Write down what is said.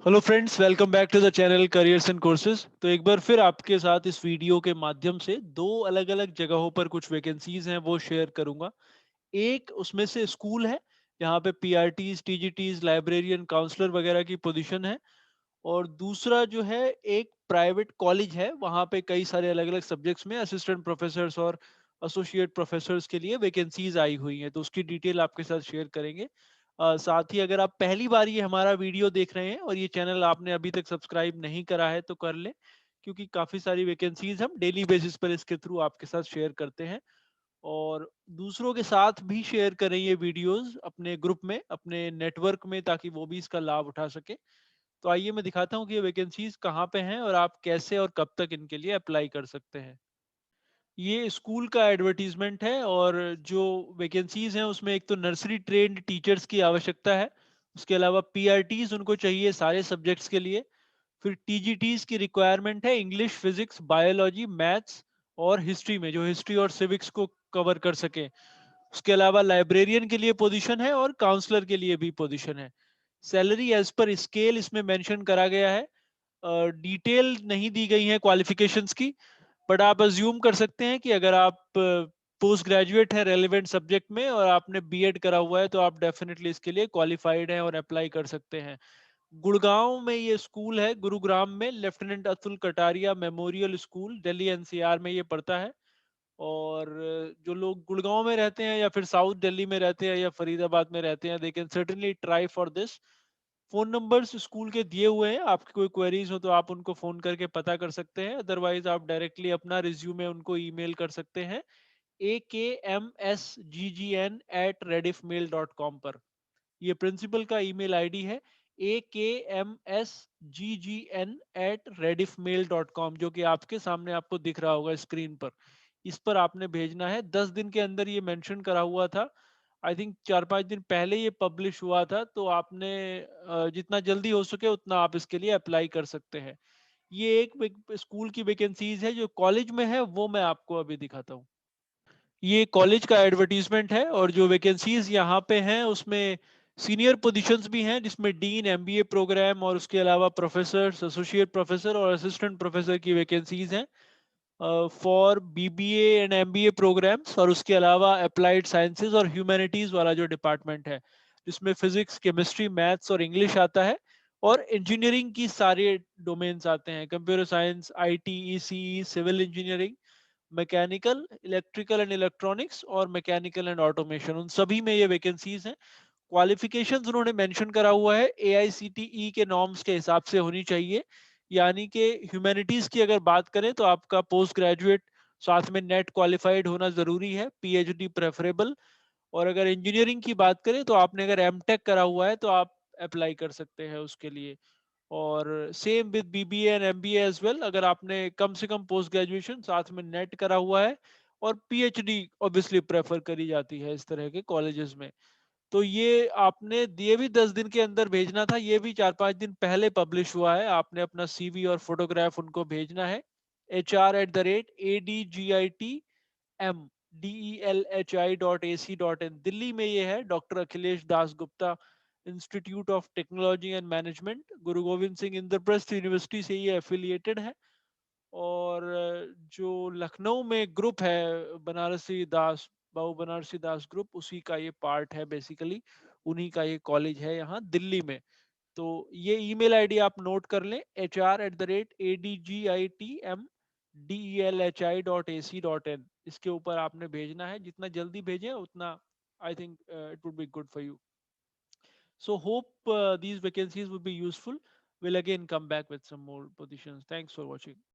Hello friends, welcome back to the channel careers and courses. तो एक बार फिर आपके साथ इस वीडियो के माध्यम से दो अलग अलग जगहों पर कुछ वैकेंसीज हैं वो शेयर करूंगा। एक उसमें से स्कूल है जहाँ पे पीआरटीज, टीजीटीज, लाइब्रेरियन, काउंसलर वगैरह की पोजीशन है। और दूसरा जो है एक प्राइवेट कॉलेज है, वहाँ पे कई सारे अलग अलग सब्जेक्ट्स में असिस्टेंट प्रोफेसर्स और एसोसिएट प्रोफेसर्स के लिए वैकेंसीज आई हुई हैं, तो उसकी डिटेल आपके साथ शेयर करेंगे। साथ ही अगर आप पहली बार ये हमारा वीडियो देख रहे हैं और ये चैनल आपने अभी तक सब्सक्राइब नहीं करा है तो कर लें, क्योंकि काफ़ी सारी वैकेंसीज हम डेली बेसिस पर इसके थ्रू आपके साथ शेयर करते हैं। और दूसरों के साथ भी शेयर करें ये वीडियोस अपने ग्रुप में, अपने नेटवर्क में, ताकि वो भी इसका लाभ उठा सके। तो आइए मैं दिखाता हूँ कि ये वैकेंसीज कहाँ पे हैं और आप कैसे और कब तक इनके लिए अप्लाई कर सकते हैं। ये स्कूल का एडवर्टीजमेंट है और जो वैकेंसीज हैं उसमें एक तो नर्सरी ट्रेन्ड टीचर्स की आवश्यकता है। उसके अलावा पीआरटीज उनको चाहिए सारे सब्जेक्ट्स के लिए। फिर टीजीटीज की रिक्वायरमेंट है इंग्लिश, फिजिक्स, बायोलॉजी, मैथ्स और हिस्ट्री में, जो हिस्ट्री और सिविक्स को कवर कर सके। उसके अलावा लाइब्रेरियन के लिए पोजीशन है और काउंसलर के लिए भी पोजीशन है। सैलरी एज पर स्केल इसमें मेंशन करा गया है। डिटेल नहीं दी गई है क्वालिफिकेशंस की, बट आप अज्यूम कर सकते हैं कि अगर आप पोस्ट ग्रेजुएट हैं रेलेवेंट सब्जेक्ट में और आपने बीएड करा हुआ है तो आप डेफिनेटली इसके लिए क्वालिफाइड हैं और अप्लाई कर सकते हैं। गुड़गांव में ये स्कूल है, गुरुग्राम में lieutenant Atul Kataria memorial school, Delhi NCR में ये पड़ता है। और जो लोग गुड़गांव में रहते हैं या फिर साउथ दिल्ली में रहते हैं या फरीदाबाद में रहते हैं, they can certainly try for this. Phone numbers school के दिए हुए हैं, आपकी कोई क्वेरीज हो तो आप उनको फोन करके पता कर सकते हैं, अदरवाइज आप डायरेक्टली अपना रिज्यूमे उनको ईमेल कर सकते हैं akmsggn@rediffmail.com पर। ये प्रिंसिपल का ईमेल आईडी है, akmsggn@rediffmail.com, जो कि आपके सामने आपको दिख रहा होगा स्क्रीन पर। इस पर आपने भेजना है। 10 दिन के अंदर ये मेंशन करा हुआ था। आई थिंक 4-5 दिन पहले ये पब्लिश हुआ था, तो आपने जितना जल्दी हो सके उतना आप इसके लिए अप्लाई कर सकते हैं। ये एक स्कूल की वैकेंसीज है। जो कॉलेज में है वो मैं आपको अभी दिखाता हूँ। ये कॉलेज का एडवर्टीजमेंट है और जो वैकेंसीज यहाँ पे हैं उसमें सीनियर पोजीशंस भी हैं, जिसमें डीन, एमबीए प्रोग्राम और उसके अलावा प्रोफेसर, एसोसिएट प्रोफेसर और असिस्टेंट प्रोफेसर की वैकेंसीज हैं for BBA and MBA programmes. और उसके अलावा अप्लाइड साइंसेज और ह्यूमैनिटीज वाला जो डिपार्टमेंट है, जिसमें फिजिक्स, केमिस्ट्री, मैथ्स और इंग्लिश आता है। और इंजीनियरिंग की सारे डोमेन्स आते हैं, computer science, IT, ECE, civil engineering, mechanical, electrical and electronics और मैकेनिकल एंड ऑटोमेशन, उन सभी में ये वैकेंसीज हैं। क्वालिफिकेशंस उन्होंने मेंशन करा हुआ है एआईसीटीई के नॉर्म्स के हिसाब से होनी चाहिए। यानी कि ह्यूमैनिटीज की अगर बात करें तो आपका पोस्ट ग्रेजुएट साथ में नेट क्वालिफाइड होना जरूरी है, पीएचडी प्रेफरेबल। और अगर इंजीनियरिंग की बात करें तो आपने अगर एमटेक करा हुआ है तो आप अप्लाई कर सकते हैं उसके लिए। और same with BBA and MBA as well, अगर आपने कम से कम पोस्ट ग्रेजुएशन साथ में नेट करा हुआ है। और पीएचडी ऑब्वियसली प्रेफर करी जाती है इस तरह के कॉलेजेस में। तो ये आपने ये भी 10 दिन के अंदर भेजना था, ये भी 4-5 दिन पहले पब्लिश हुआ है। आपने अपना सीवी और फोटोग्राफ उनको भेजना है HR@ADGITM DELHI.AC.in। दिल्ली में ये है, doctor Akhilesh Das Gupta institute of technology and management, Guru Govind Singh Indraprastha university से ये एफिलिएटेड है। और जो लखनऊ में ग्रुप है बनारसी दास, बाबू बनारसी दास ग्रुप, उसी का ये पार्ट है बेसिकली। उन्हीं का ये कॉलेज है यहाँ दिल्ली में। तो ये ईमेल आईडी आप नोट कर लें, HR@ADGITM DELHI.AC.in। इसके ऊपर आपने भेजना है, जितना जल्दी भेजें उतना I think it would be good for you. So hope these vacancies will be useful. We'll again come back with some more positions. Thanks for watching.